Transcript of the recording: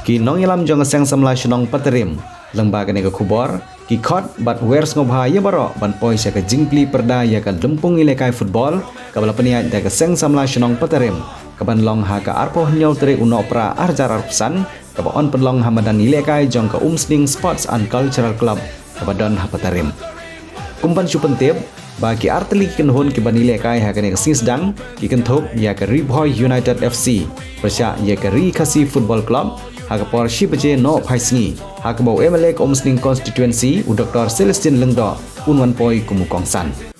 ki nong yalam jong sang samla Shillong PATARIM lembaga nega khubor ki khot bat wer sngewbha ya baro ban poi sia ka jingpli perda ya ka lempung ilekai football ka bala peniat da ka sang samla Shillong PATARIM ka ban long ha ka arpoh nyau tre uno pra arjar arpsan ka ba on penlong hamadan ilekai jong ka umsning sports and cultural club ka badon ha PATARIM kumpan supentip bagi arteli kenhun ki banile kai ha kane singsdang ki kenthop ya ka Bhoi United FC persya ya ka KHASI Football Club ha ka por shipaje no phaisngi ha ka bo MLA Omsning constituency u Dr. Celestin Lengdo unwan poi KUM KONGSAN